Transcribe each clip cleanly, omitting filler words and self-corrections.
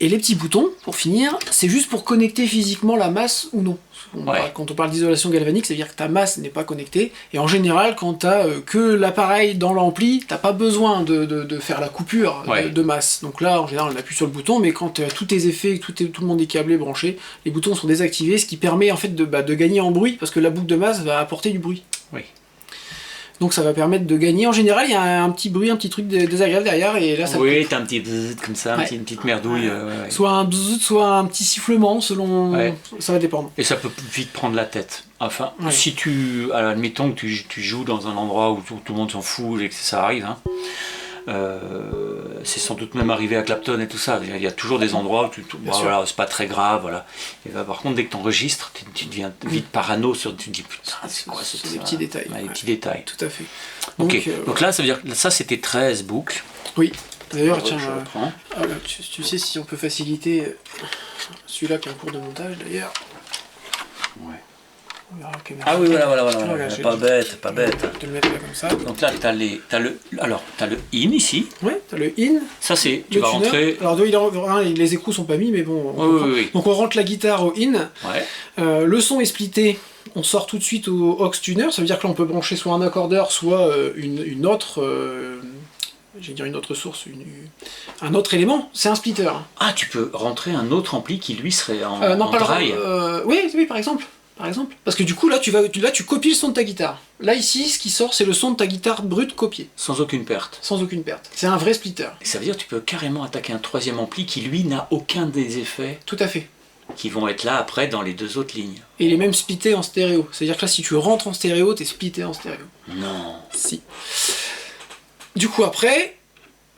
Et les petits boutons, pour finir, c'est juste pour connecter physiquement la masse ou non. Quand on parle d'isolation galvanique, c'est-à-dire que ta masse n'est pas connectée. Et en général, quand tu n'as que l'appareil dans l'ampli, tu n'as pas besoin de faire la coupure de masse. Donc là, en général, on appuie sur le bouton, mais quand tous tes effets, tout le monde est câblé, branché, les boutons sont désactivés, ce qui permet en fait de gagner en bruit, parce que la boucle de masse va apporter du bruit. Oui. Donc ça va permettre de gagner. En général, il y a un petit bruit, un petit truc désagréable derrière, et là ça. Oui, t'as un petit bzzz comme ça, une petite merdouille. Soit un bzzz, soit un petit sifflement, selon. Ça va dépendre. Et ça peut vite prendre la tête. Enfin, si tu. Alors, admettons que tu joues dans un endroit où tout le monde s'en fout et que ça arrive, hein. C'est sans doute même arrivé à Clapton et tout ça. Il y a toujours des endroits où voilà, c'est pas très grave, voilà. Et par contre, dès que tu enregistres, tu deviens vite parano tu te dis putain, c'est quoi ce des petits détails. Des petits détails. Tout à fait. Donc là, ça veut dire que ça c'était 13 boucles. Oui. D'ailleurs, tiens, je reprends. Tu sais si on peut faciliter celui-là qui est en cours de montage d'ailleurs. Ouais. Ah oui, voilà. Pas bête. Je vais te le mettre là comme ça. Donc là, t'as le in ici. Ouais, t'as le in. Ça, c'est. Tu vas rentrer. Alors, les écrous sont pas mis, mais bon. Oui. Donc, on rentre la guitare au in. Ouais. Le son est splitté. On sort tout de suite au aux tuner. Ça veut dire que là, on peut brancher soit un accordeur, soit une autre. J'allais dire une autre source, un autre élément. C'est un splitter. Ah, tu peux rentrer un autre ampli qui lui serait en dry. Oui, par exemple. Parce que du coup, là, tu copies le son de ta guitare. Là, ici, ce qui sort, c'est le son de ta guitare brute copié. Sans aucune perte. C'est un vrai splitter. Et ça veut dire que tu peux carrément attaquer un troisième ampli qui, lui, n'a aucun des effets. Tout à fait. Qui vont être là, après, dans les deux autres lignes. Et il est même splitté en stéréo. C'est-à-dire que là, si tu rentres en stéréo, t'es splitté en stéréo. Non. Si. Du coup, après...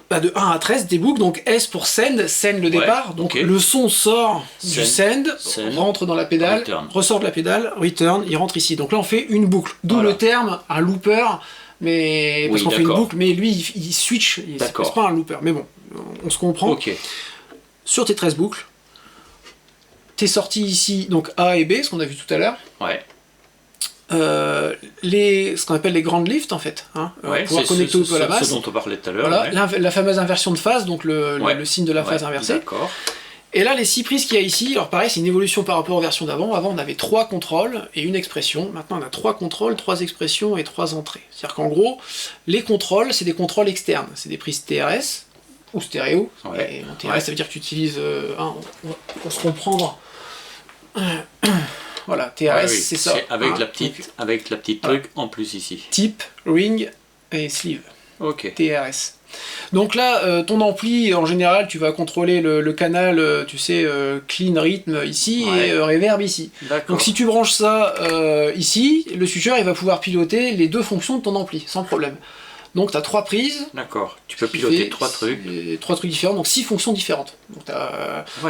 de 1 à 13 des boucles, donc S pour send le départ, donc le son sort du send, rentre dans la pédale, ressort de la pédale, return, il rentre ici. Donc là on fait une boucle, d'où le terme un looper, mais parce qu'on fait une boucle, mais lui il switch, c'est pas un looper, mais bon, on se comprend. Sur tes 13 boucles, t'es sorti ici, donc A et B, ce qu'on a vu tout à l'heure. Ce qu'on appelle les grand lifts en fait, pouvoir connecter au peu à la base. Ce dont on parlait tout à l'heure. Voilà, la fameuse inversion de phase, donc le signe de la phase inversée. D'accord. Et là, les 6 prises qu'il y a ici, alors pareil, c'est une évolution par rapport aux versions d'avant. Avant, on avait 3 contrôles et une expression. Maintenant, on a 3 contrôles, 3 expressions et 3 entrées. C'est-à-dire qu'en gros, les contrôles, c'est des contrôles externes. C'est des prises TRS ou stéréo. Et en TRS, ça veut dire que tu utilises, pour se comprendre. Voilà, TRS, c'est ça. Avec la petite truc en plus ici. Tip, ring et sleeve. TRS. Donc là, ton ampli, en général, tu vas contrôler le canal, clean rythme ici et reverb ici. Donc si tu branches ça ici, le switcher il va pouvoir piloter les deux fonctions de ton ampli, sans problème. Donc tu as 3 prises. D'accord, tu peux piloter 3 trucs. 3 trucs différents, donc 6 fonctions différentes. Donc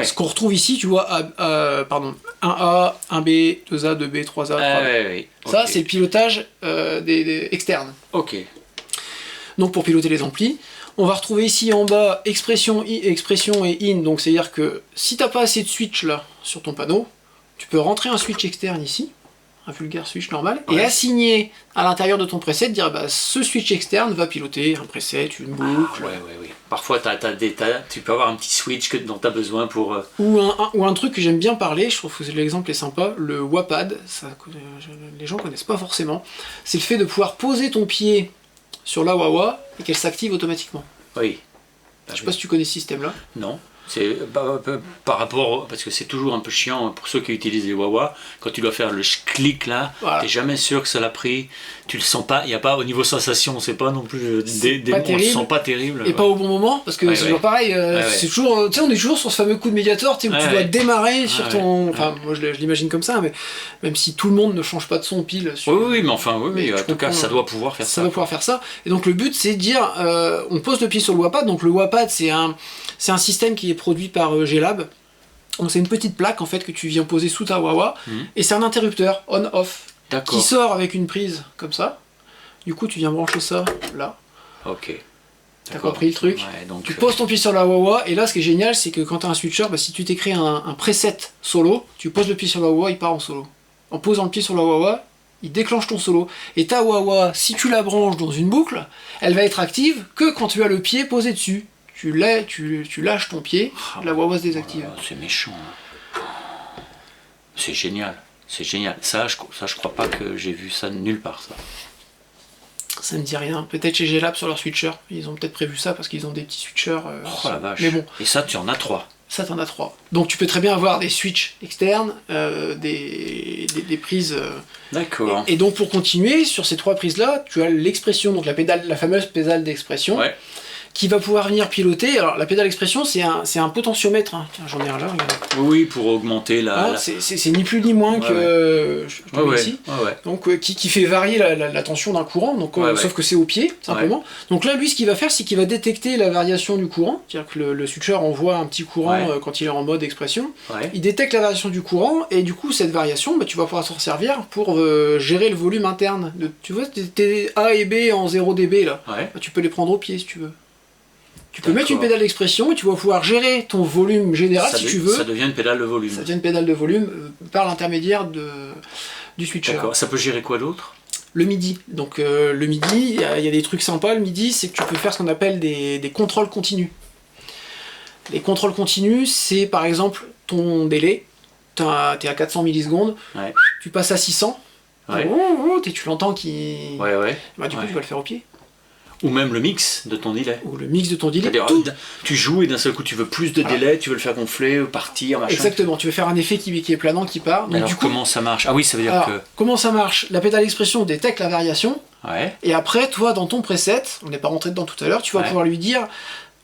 ce qu'on retrouve ici, tu vois, 1A, 1B, 2A, 2B, 3A, 3B. Ça, c'est le pilotage externe. Donc pour piloter les amplis, on va retrouver ici en bas expression et in. Donc c'est-à-dire que si tu n'as pas assez de switch là sur ton panneau, tu peux rentrer un switch externe ici, un vulgaire switch normal, et assigner à l'intérieur de ton preset, dire ce switch externe va piloter un preset, une boucle. Parfois tu peux avoir un petit switch dont tu as besoin pour... Ou un truc que j'aime bien parler, je trouve que l'exemple est sympa, le wah-pad, les gens connaissent pas forcément, c'est le fait de pouvoir poser ton pied sur la wah-wah et qu'elle s'active automatiquement. Je sais pas si tu connais ce système-là. Non. C'est par rapport, parce que c'est toujours un peu chiant pour ceux qui utilisent les wah-wah, quand tu dois faire le clic là, t'es jamais sûr que ça l'a pris, tu le sens pas, il n'y a pas au niveau sensation, c'est pas non plus on le sent pas terrible. Et pas au bon moment, parce que c'est toujours pareil, c'est toujours, on est toujours sur ce fameux coup de médiator, où tu dois démarrer sur ton, enfin moi je l'imagine comme ça, mais même si tout le monde ne change pas de son pile. Mais en tout cas ça doit pouvoir faire ça. Ça doit pouvoir faire ça, et donc le but c'est de dire, on pose le pied sur le wah-pad, donc le wah-pad c'est un système qui est produit par G-Lab. Donc c'est une petite plaque en fait que tu viens poser sous ta wah-wah et c'est un interrupteur on-off qui sort avec une prise comme ça. Du coup tu viens brancher ça là. T'as compris le truc. Tu poses ton pied sur la wah-wah et là ce qui est génial c'est que quand tu as un switcher, si tu t'écris un preset solo, tu poses le pied sur la wah-wah, il part en solo. En posant le pied sur la wah-wah, il déclenche ton solo. Et ta wah-wah, si tu la branches dans une boucle, elle va être active que quand tu as le pied posé dessus. tu lâches ton pied, la wah-wah se désactive. C'est méchant. C'est génial. C'est génial. Ça, je crois pas que j'ai vu ça nulle part, ça. Ça me dit rien. Peut-être chez G-Lab sur leur switcher. Ils ont peut-être prévu ça parce qu'ils ont des petits switchers. Oh la vache. Mais bon. Et ça, tu en as 3. Ça, t'en as 3. Donc tu peux très bien avoir des switches externes, des prises. D'accord. Et donc pour continuer, sur ces 3 prises-là, tu as l'expression, donc la fameuse pédale d'expression. Ouais. Qui va pouvoir venir piloter. Alors la pédale expression, c'est un potentiomètre. Hein. Tiens, j'en ai un là. Regarde. Oui, pour augmenter la. C'est ni plus ni moins que je mets ici. Donc qui fait varier la tension d'un courant. Donc sauf que c'est au pied simplement. Donc là, lui, ce qu'il va faire, c'est qu'il va détecter la variation du courant. C'est-à-dire que le switcher envoie un petit courant quand il est en mode expression. Ouais. Il détecte la variation du courant et du coup cette variation, tu vas pouvoir s'en servir pour gérer le volume interne. Tu vois, tes A et B en 0 dB là. Ouais. Tu peux les prendre au pied si tu veux. Tu peux mettre une pédale d'expression et tu vas pouvoir gérer ton volume général si tu veux. Ça devient une pédale de volume. Ça devient une pédale de volume par l'intermédiaire du switcher. D'accord. Ça peut gérer quoi d'autre ? Le MIDI. Donc le MIDI, il y a des trucs sympas. Le MIDI, c'est que tu peux faire ce qu'on appelle des contrôles continus. Les contrôles continus, c'est par exemple ton délai. T'es à 400 millisecondes. Ouais. Tu passes à 600. Ouais. Tu l'entends qui. Ouais. Bah, du coup, tu vas le faire au pied. Ou même le mix de ton delay. Ou le mix de ton delay. C'est-à-dire, tu joues et d'un seul coup tu veux plus de délai, tu veux le faire gonfler, partir, machin. Exactement, tu veux faire un effet qui est planant, qui part. Donc, alors comment ça marche ? Ah oui, ça veut dire que... Comment ça marche ? La pédale d'expression détecte la variation. Ouais. Et après, toi, dans ton preset, on n'est pas rentré dedans tout à l'heure, tu vas pouvoir lui dire,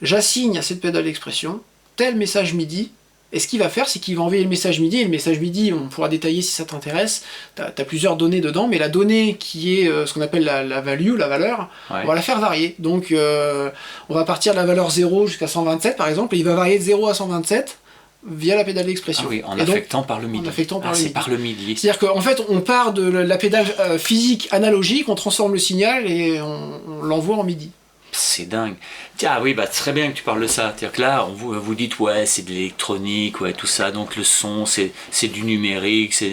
j'assigne à cette pédale d'expression tel message MIDI. Et ce qu'il va faire, c'est qu'il va envoyer le message MIDI, et le message MIDI, on pourra détailler si ça t'intéresse, t'as plusieurs données dedans, mais la donnée qui est ce qu'on appelle la value, la valeur, on va la faire varier. Donc on va partir de la valeur 0 jusqu'à 127 par exemple, et il va varier de 0 à 127 via la pédale d'expression. Ah oui, en affectant par le MIDI. C'est par le MIDI. C'est-à-dire qu'en fait, on part de la pédale physique analogique, on transforme le signal et on l'envoie en MIDI. C'est dingue. Tiens, oui, très bien que tu parles de ça. C'est-à-dire que là, vous dites, c'est de l'électronique, tout ça, donc le son, c'est du numérique,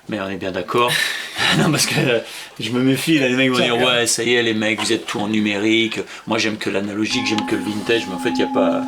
mais on est bien d'accord. Non, parce que je me méfie, là, les mecs vont dire, ça y est, les mecs, vous êtes tout en numérique. Moi, j'aime que l'analogique, j'aime que le vintage, mais en fait, il n'y a pas...